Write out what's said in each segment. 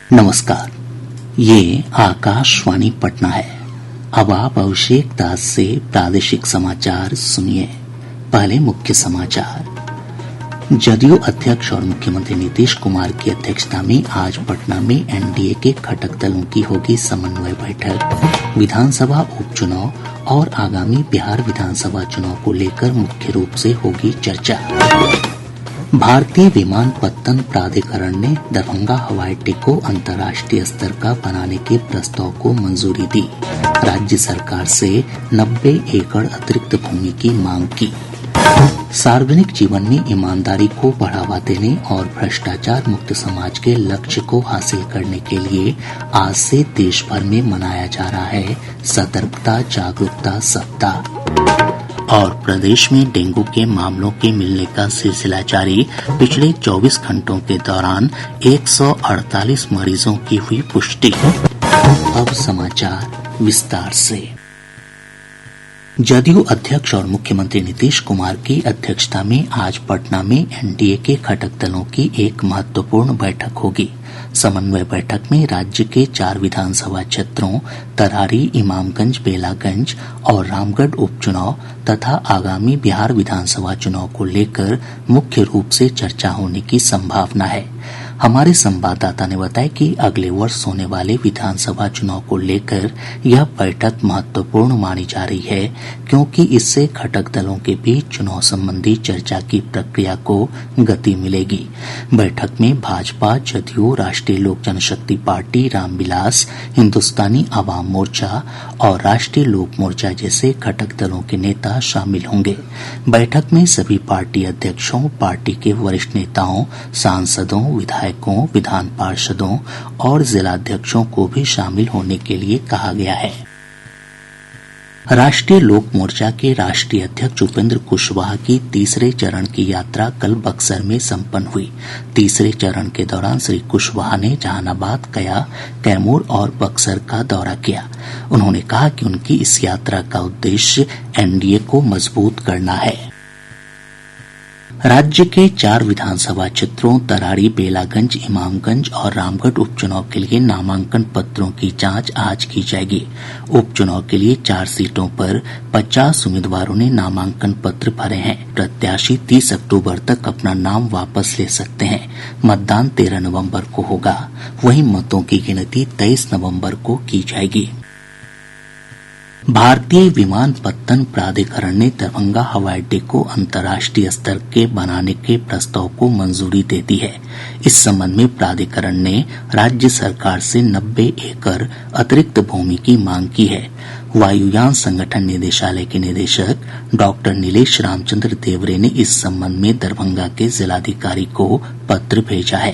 नमस्कार, ये आकाशवाणी पटना है। अब आप अभिषेक दास से प्रादेशिक समाचार सुनिए। पहले मुख्य समाचार। जदयू अध्यक्ष और मुख्यमंत्री नीतीश कुमार की अध्यक्षता में आज पटना में एनडीए के घटक दलों की होगी समन्वय बैठक। विधानसभा उपचुनाव और आगामी बिहार विधानसभा चुनाव को लेकर मुख्य रूप से होगी चर्चा। भारतीय विमानपत्तन प्राधिकरण ने दरभंगा हवाई अड्डे को अंतर्राष्ट्रीय स्तर का बनाने के प्रस्ताव को मंजूरी दी। राज्य सरकार से 90 एकड़ अतिरिक्त भूमि की मांग की। सार्वजनिक जीवन में ईमानदारी को बढ़ावा देने और भ्रष्टाचार मुक्त समाज के लक्ष्य को हासिल करने के लिए आज से देश भर में मनाया जा रहा है सतर्कता जागरूकता सप्ताह। और प्रदेश में डेंगू के मामलों के मिलने का सिलसिला जारी। पिछले 24 घंटों के दौरान 148 मरीजों की हुई पुष्टि। अब समाचार विस्तार से। जदयू अध्यक्ष और मुख्यमंत्री नीतीश कुमार की अध्यक्षता में आज पटना में एनडीए के घटक दलों की एक महत्वपूर्ण बैठक होगी। समन्वय बैठक में राज्य के 4 विधानसभा क्षेत्रों तरारी, इमामगंज, बेलागंज और रामगढ़ उपचुनाव तथा आगामी बिहार विधानसभा चुनाव को लेकर मुख्य रूप से चर्चा होने की संभावना है। हमारे संवाददाता ने बताया कि अगले वर्ष होने वाले विधानसभा चुनाव को लेकर यह बैठक महत्वपूर्ण मानी जा रही है, क्योंकि इससे घटक दलों के बीच चुनाव संबंधी चर्चा की प्रक्रिया को गति मिलेगी। बैठक में भाजपा, जदयू, राष्ट्रीय लोक जनशक्ति पार्टी, रामविलास, हिन्दुस्तानी आवाम मोर्चा और राष्ट्रीय लोक मोर्चा जैसे घटक दलों के नेता शामिल होंगे। बैठक में सभी पार्टी अध्यक्षों, पार्टी के वरिष्ठ नेताओं, सांसदों, विधायकों, विधान पार्षदों और जिलाध्यक्षों को भी शामिल होने के लिए कहा गया है। राष्ट्रीय लोक मोर्चा के राष्ट्रीय अध्यक्ष उपेंद्र कुशवाहा की तीसरे चरण की यात्रा कल बक्सर में संपन्न हुई। तीसरे चरण के दौरान श्री कुशवाहा ने जहानाबाद, गया, कैमूर और बक्सर का दौरा किया। उन्होंने कहा कि उनकी इस यात्रा का उद्देश्य एनडीए को मजबूत करना है। राज्य के 4 विधानसभा क्षेत्रों तरारी, बेलागंज, इमामगंज और रामगढ़ उपचुनाव के लिए नामांकन पत्रों की जांच आज की जाएगी। उपचुनाव के लिए 4 सीटों पर 50 उम्मीदवारों ने नामांकन पत्र भरे हैं। प्रत्याशी 30 अक्टूबर तक अपना नाम वापस ले सकते हैं। मतदान 13 नवम्बर को होगा। वहीं मतों की गिनती 23 नवम्बर को की जाएगी। भारतीय विमानपत्तन प्राधिकरण ने दरभंगा हवाई अड्डे को अंतर्राष्ट्रीय स्तर के बनाने के प्रस्ताव को मंजूरी दे दी है। इस संबंध में प्राधिकरण ने राज्य सरकार से 90 एकड़ अतिरिक्त भूमि की मांग की है। वायुयान संगठन निदेशालय के निदेशक डॉक्टर नीलेश रामचंद्र देवरे ने इस संबंध में दरभंगा के जिलाधिकारी को पत्र भेजा है।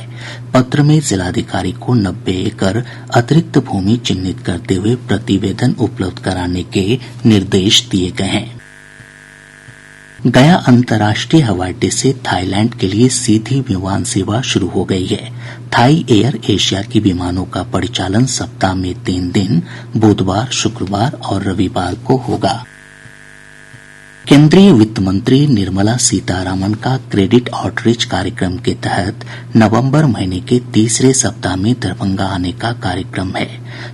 पत्र में जिलाधिकारी को 90 एकड़ अतिरिक्त भूमि चिन्हित करते हुए प्रतिवेदन उपलब्ध कराने के निर्देश दिए गए हैं। गया अंतर्राष्ट्रीय हवाई अड्डे से थाईलैंड के लिए सीधी विमान सेवा शुरू हो गई है। थाई एयर एशिया की विमानों का परिचालन सप्ताह में 3 दिन बुधवार, शुक्रवार और रविवार को होगा। केंद्रीय वित्त मंत्री निर्मला सीतारामन का क्रेडिट आउटरीच कार्यक्रम के तहत नवंबर महीने के तीसरे सप्ताह में दरभंगा आने का कार्यक्रम है।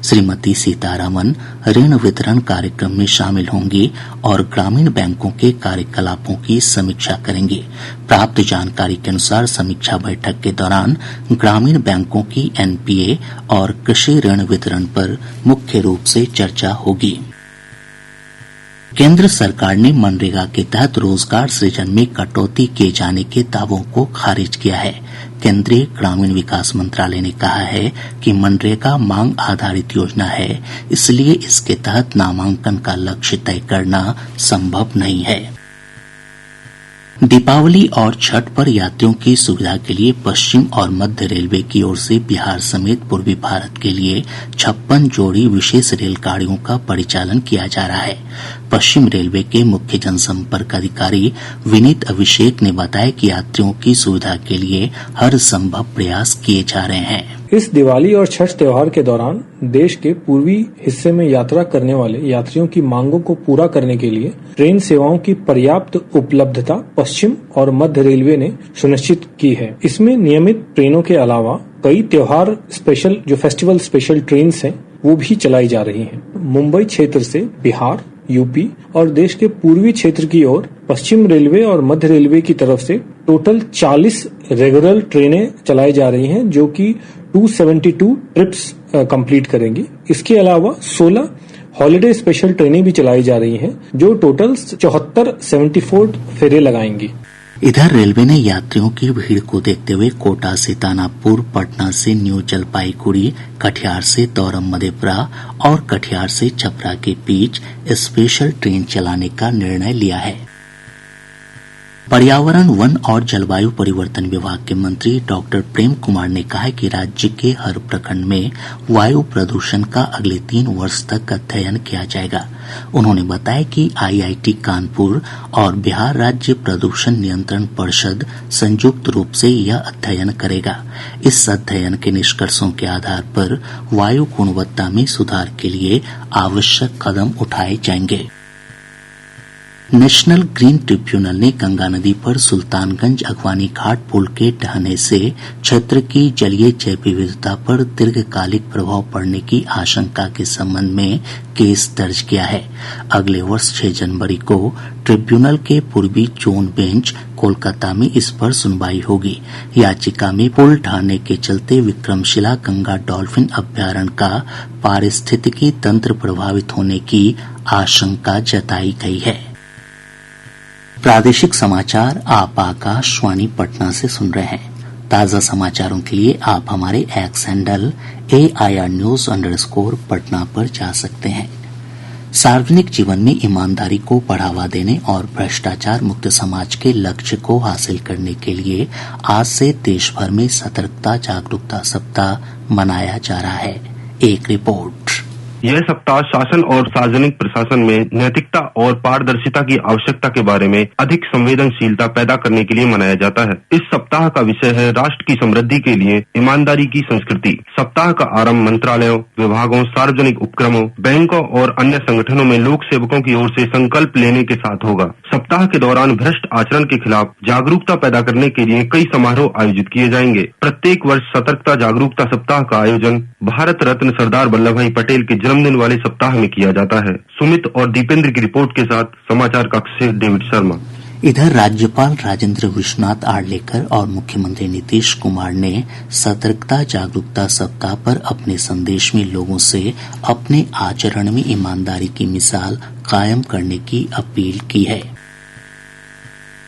श्रीमती सीतारामन ऋण वितरण कार्यक्रम में शामिल होंगी और ग्रामीण बैंकों के कार्यकलापों की समीक्षा करेंगी। प्राप्त जानकारी के अनुसार समीक्षा बैठक के दौरान ग्रामीण बैंकों की एनपीए और कृषि ऋण वितरण पर मुख्य रूप से चर्चा होगी। केंद्र सरकार ने मनरेगा के तहत रोजगार सृजन में कटौती किए जाने के दावों को खारिज किया है। केंद्रीय ग्रामीण विकास मंत्रालय ने कहा है कि मनरेगा मांग आधारित योजना है, इसलिए इसके तहत नामांकन का लक्ष्य तय करना संभव नहीं है। दीपावली और छठ पर यात्रियों की सुविधा के लिए पश्चिम और मध्य रेलवे की ओर से बिहार समेत पूर्वी भारत के लिए 56 जोड़ी विशेष रेलगाड़ियों का परिचालन किया जा रहा है। पश्चिम रेलवे के मुख्य जनसंपर्क अधिकारी विनीत अभिषेक ने बताया कि यात्रियों की सुविधा के लिए हर संभव प्रयास किए जा रहे हैं। इस दिवाली और छठ त्योहार के दौरान देश के पूर्वी हिस्से में यात्रा करने वाले यात्रियों की मांगों को पूरा करने के लिए ट्रेन सेवाओं की पर्याप्त उपलब्धता पश्चिम और मध्य रेलवे ने सुनिश्चित की है। इसमें नियमित ट्रेनों के अलावा कई त्योहार स्पेशल जो फेस्टिवल स्पेशल ट्रेन हैं वो भी चलाई जा रही हैं। मुंबई क्षेत्र से बिहार, यूपी और देश के पूर्वी क्षेत्र की ओर पश्चिम रेलवे और मध्य रेलवे की तरफ से टोटल 40 रेगुलर ट्रेनें चलाई जा रही हैं, जो कि 272 ट्रिप्स कंप्लीट करेंगी। इसके अलावा 16 हॉलिडे स्पेशल ट्रेनें भी चलाई जा रही हैं, जो टोटल 74 फेरे लगाएंगी। इधर रेलवे ने यात्रियों की भीड़ को देखते हुए कोटा से दानापुर, पटना से न्यू जलपाईगुड़ी, कटिहार से दौरम मधेपुरा और कटिहार से छपरा के बीच स्पेशल ट्रेन चलाने का निर्णय लिया है। पर्यावरण, वन और जलवायु परिवर्तन विभाग के मंत्री डॉक्टर प्रेम कुमार ने कहा है कि राज्य के हर प्रखंड में वायु प्रदूषण का अगले 3 वर्ष तक अध्ययन किया जाएगा। उन्होंने बताया कि IIT कानपुर और बिहार राज्य प्रदूषण नियंत्रण परिषद संयुक्त रूप से यह अध्ययन करेगा। इस अध्ययन के निष्कर्षों के आधार पर वायु गुणवत्ता में सुधार के लिए आवश्यक कदम उठाए जाएंगे। नेशनल ग्रीन ट्रिब्यूनल ने गंगा नदी पर सुल्तानगंज अगवानी घाट पुल के ढहने से क्षेत्र की जलीय जैव विविधता पर दीर्घकालिक प्रभाव पड़ने की आशंका के संबंध में केस दर्ज किया है। अगले वर्ष 6 जनवरी को ट्रिब्यूनल के पूर्वी जोन बेंच कोलकाता में इस पर सुनवाई होगी। याचिका में पुल ढहने के चलते विक्रमशिला गंगा डॉल्फिन अभ्यारण्य का पारिस्थितिकी तंत्र प्रभावित होने की आशंका जताई गई है। प्रादेशिक समाचार आप आकाशवाणी पटना से सुन रहे हैं। ताज़ा समाचारों के लिए आप हमारे x handle AIR News _Patna पर जा सकते हैं। सार्वजनिक जीवन में ईमानदारी को बढ़ावा देने और भ्रष्टाचार मुक्त समाज के लक्ष्य को हासिल करने के लिए आज से देश भर में सतर्कता जागरूकता सप्ताह मनाया जा रहा है। एक रिपोर्ट। यह सप्ताह शासन और सार्वजनिक प्रशासन में नैतिकता और पारदर्शिता की आवश्यकता के बारे में अधिक संवेदनशीलता पैदा करने के लिए मनाया जाता है। इस सप्ताह का विषय है राष्ट्र की समृद्धि के लिए ईमानदारी की संस्कृति। सप्ताह का आरंभ मंत्रालयों, विभागों, सार्वजनिक उपक्रमों, बैंकों और अन्य संगठनों में लोक सेवकों की ओर से संकल्प लेने के साथ होगा। सप्ताह के दौरान भ्रष्ट आचरण के खिलाफ जागरूकता पैदा करने के लिए कई समारोह आयोजित किए जाएंगे। प्रत्येक वर्ष सतर्कता जागरूकता सप्ताह का आयोजन भारत रत्न सरदार वल्लभ भाई पटेल के जन्मदिन वाले सप्ताह में किया जाता है। सुमित और दीपेंद्र की रिपोर्ट के साथ समाचार कक्ष से डेविड शर्मा। इधर राज्यपाल राजेंद्र विश्वनाथ आर्लेकर और मुख्यमंत्री नीतीश कुमार ने सतर्कता जागरूकता सप्ताह पर अपने संदेश में लोगों से अपने आचरण में ईमानदारी की मिसाल कायम करने की अपील की है।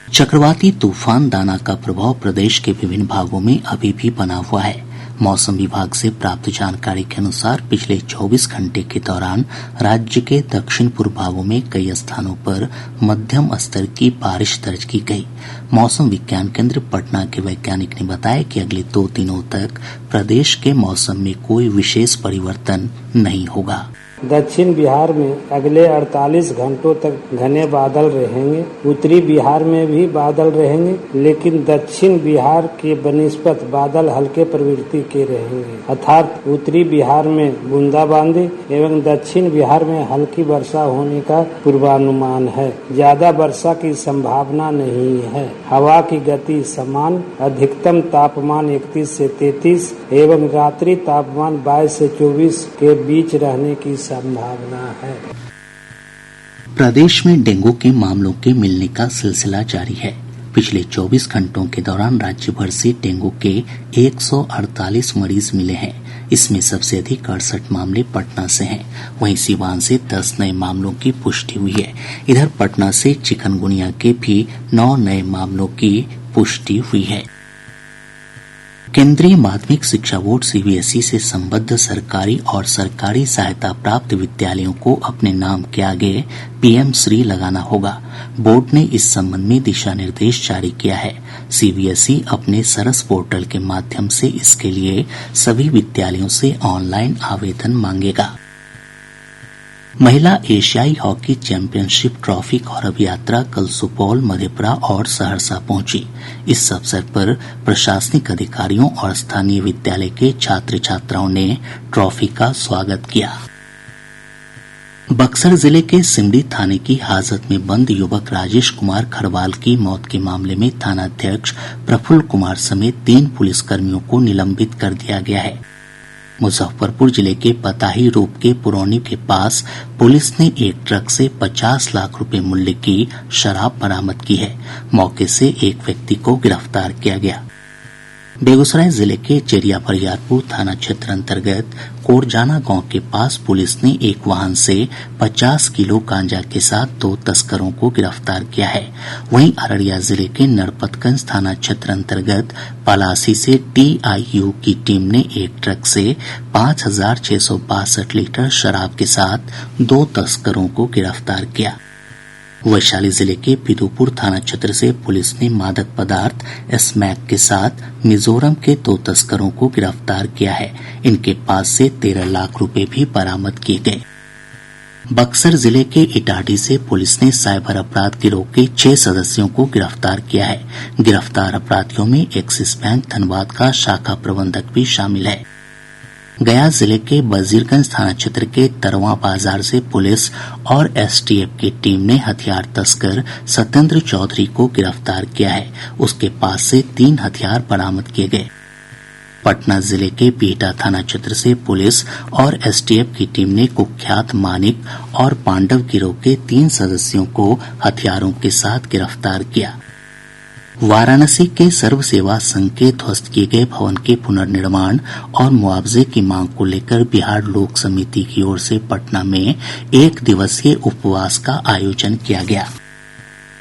चक्रवाती तूफान दाना का प्रभाव प्रदेश के विभिन्न भागों में अभी भी बना हुआ है। मौसम विभाग से प्राप्त जानकारी के अनुसार पिछले 24 घंटे के दौरान राज्य के दक्षिण पूर्व भागों में कई स्थानों पर मध्यम स्तर की बारिश दर्ज की गई। मौसम विज्ञान केंद्र पटना के वैज्ञानिक ने बताया कि अगले 2 दिनों तक प्रदेश के मौसम में कोई विशेष परिवर्तन नहीं होगा। दक्षिण बिहार में अगले 48 घंटों तक घने बादल रहेंगे। उत्तरी बिहार में भी बादल रहेंगे, लेकिन दक्षिण बिहार के बनिस्बत बादल हल्के प्रवृत्ति के रहेंगे, अर्थात उत्तरी बिहार में बूंदाबांदी एवं दक्षिण बिहार में हल्की वर्षा होने का पूर्वानुमान है। ज्यादा वर्षा की संभावना नहीं है। हवा की गति समान, अधिकतम तापमान 31 से 33 एवं रात्रि तापमान 22 से 24 के बीच रहने की संभावना है। प्रदेश में डेंगू के मामलों के मिलने का सिलसिला जारी है। पिछले 24 घंटों के दौरान राज्य भर से डेंगू के 148 मरीज मिले हैं। इसमें सबसे अधिक 68 मामले पटना से हैं। वहीं सीवान से 10 नए मामलों की पुष्टि हुई है। इधर पटना से चिकनगुनिया के भी 9 नए मामलों की पुष्टि हुई है। केंद्रीय माध्यमिक शिक्षा बोर्ड CBSE से संबद्ध सरकारी और सरकारी सहायता प्राप्त विद्यालयों को अपने नाम के आगे PM श्री लगाना होगा। बोर्ड ने इस संबंध में दिशा निर्देश जारी किया है। CBSE अपने सरस पोर्टल के माध्यम से इसके लिए सभी विद्यालयों से ऑनलाइन आवेदन मांगेगा। महिला एशियाई हॉकी चैंपियनशिप ट्रॉफी गौरव यात्रा कल सुपौल, मधेपुरा और सहरसा पहुंची। इस अवसर पर प्रशासनिक अधिकारियों और स्थानीय विद्यालय के छात्र छात्राओं ने ट्रॉफी का स्वागत किया। बक्सर जिले के सिमरी थाने की हाजत में बंद युवक राजेश कुमार खरवाल की मौत के मामले में थानाध्यक्ष प्रफुल्ल कुमार समेत 3 पुलिसकर्मियों को निलंबित कर दिया गया है। मुजफ्फरपुर जिले के पताही रोप के पुरौनी के पास पुलिस ने एक ट्रक से 50 लाख रुपए मूल्य की शराब बरामद की है। मौके से एक व्यक्ति को गिरफ्तार किया गया। बेगूसराय जिले के चेरिया बरियारपुर थाना क्षेत्र अंतर्गत कोरजाना गांव के पास पुलिस ने एक वाहन से 50 किलो गांजा के साथ 2 तस्करों को गिरफ्तार किया है। वहीं अररिया जिले के नरपतगंज थाना क्षेत्र अंतर्गत पलासी से TIU की टीम ने एक ट्रक से 5,662 लीटर शराब के साथ 2 तस्करों को गिरफ्तार किया। वैशाली जिले के पिदुपुर थाना क्षेत्र से पुलिस ने मादक पदार्थ स्मैक के साथ मिजोरम के 2 तस्करों को गिरफ्तार किया है। इनके पास से 13 लाख रुपए भी बरामद किए गए। बक्सर जिले के इटाढ़ी से पुलिस ने साइबर अपराध गिरोह के 6 सदस्यों को गिरफ्तार किया है। गिरफ्तार अपराधियों में एक्सिस बैंक धनबाद का शाखा प्रबंधक भी शामिल है। गया जिले के वजीरगंज थाना क्षेत्र के तरवा बाजार से पुलिस और STF की टीम ने हथियार तस्कर सत्येंद्र चौधरी को गिरफ्तार किया है। उसके पास से 3 हथियार बरामद किए गए। पटना जिले के बिहटा थाना क्षेत्र से पुलिस और STF की टीम ने कुख्यात मानिक और पांडव गिरोह के 3 सदस्यों को हथियारों के साथ गिरफ्तार किया। वाराणसी के सर्व सेवा संघ के ध्वस्त किए गए भवन के पुनर्निर्माण और मुआवजे की मांग को लेकर बिहार लोक समिति की ओर से पटना में 1 दिवसीय उपवास का आयोजन किया गया।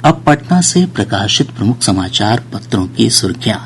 अब पटना से प्रकाशित प्रमुख समाचार पत्रों की सुर्खियां।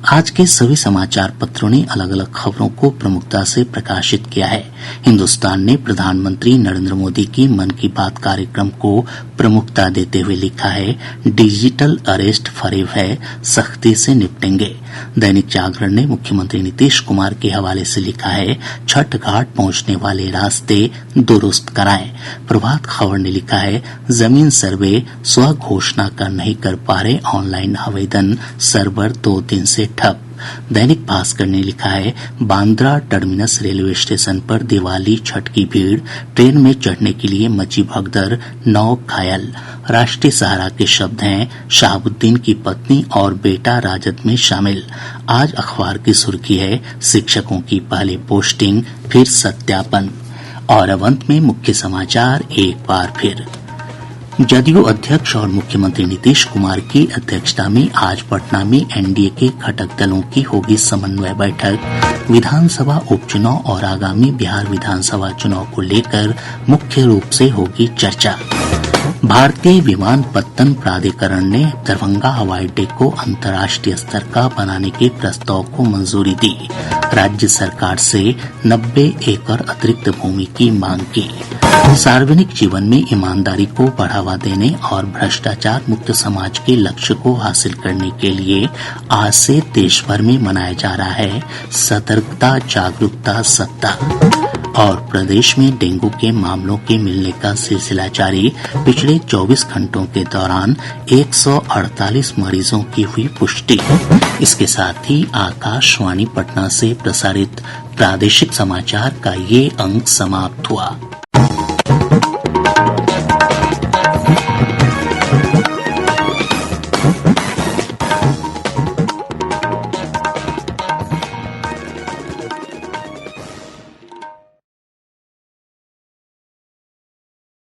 आज के सभी समाचार पत्रों ने अलग अलग खबरों को प्रमुखता से प्रकाशित किया है। हिन्दुस्तान ने प्रधानमंत्री नरेंद्र मोदी की मन की बात कार्यक्रम को प्रमुखता देते हुए लिखा है, डिजिटल अरेस्ट फरेब है, सख्ती से निपटेंगे। दैनिक जागरण ने मुख्यमंत्री नीतीश कुमार के हवाले से लिखा है, छठ घाट पहुंचने वाले रास्ते दुरुस्त कराएं। प्रभात खबर ने लिखा है, जमीन सर्वे स्व घोषणा का नहीं कर पा रहे ऑनलाइन आवेदन, सर्वर 2 दिन से ठप। दैनिक भास्कर ने लिखा है, बांद्रा टर्मिनस रेलवे स्टेशन पर दिवाली छठ की भीड़, ट्रेन में चढ़ने के लिए मची भगदड़, 9 घायल। राष्ट्रीय सहारा के शब्द हैं, शहाबुद्दीन की पत्नी और बेटा राजद में शामिल। आज अखबार की सुर्खी है, शिक्षकों की पहले पोस्टिंग फिर सत्यापन। और अब अंत में मुख्य समाचार एक बार फिर। जदयू अध्यक्ष और मुख्यमंत्री नीतीश कुमार की अध्यक्षता में आज पटना में NDA के घटक दलों की होगी समन्वय बैठक। विधानसभा उपचुनाव और आगामी बिहार विधानसभा चुनाव को लेकर मुख्य रूप से होगी चर्चा। भारतीय विमानपत्तन प्राधिकरण ने दरभंगा हवाई अड्डे को अंतर्राष्ट्रीय स्तर का बनाने के प्रस्ताव को मंजूरी दी। राज्य सरकार से 90 एकड़ अतिरिक्त भूमि की मांग की। सार्वजनिक जीवन में ईमानदारी को बढ़ावा देने और भ्रष्टाचार मुक्त समाज के लक्ष्य को हासिल करने के लिए आज से देश भर में मनाया जा रहा है सतर्कता जागरूकता सप्ताह। और प्रदेश में डेंगू के मामलों के मिलने का सिलसिला जारी। पिछले 24 घंटों के दौरान 148 मरीजों की हुई पुष्टि। इसके साथ ही आकाशवाणी पटना से प्रसारित प्रादेशिक समाचार का ये अंक समाप्त हुआ।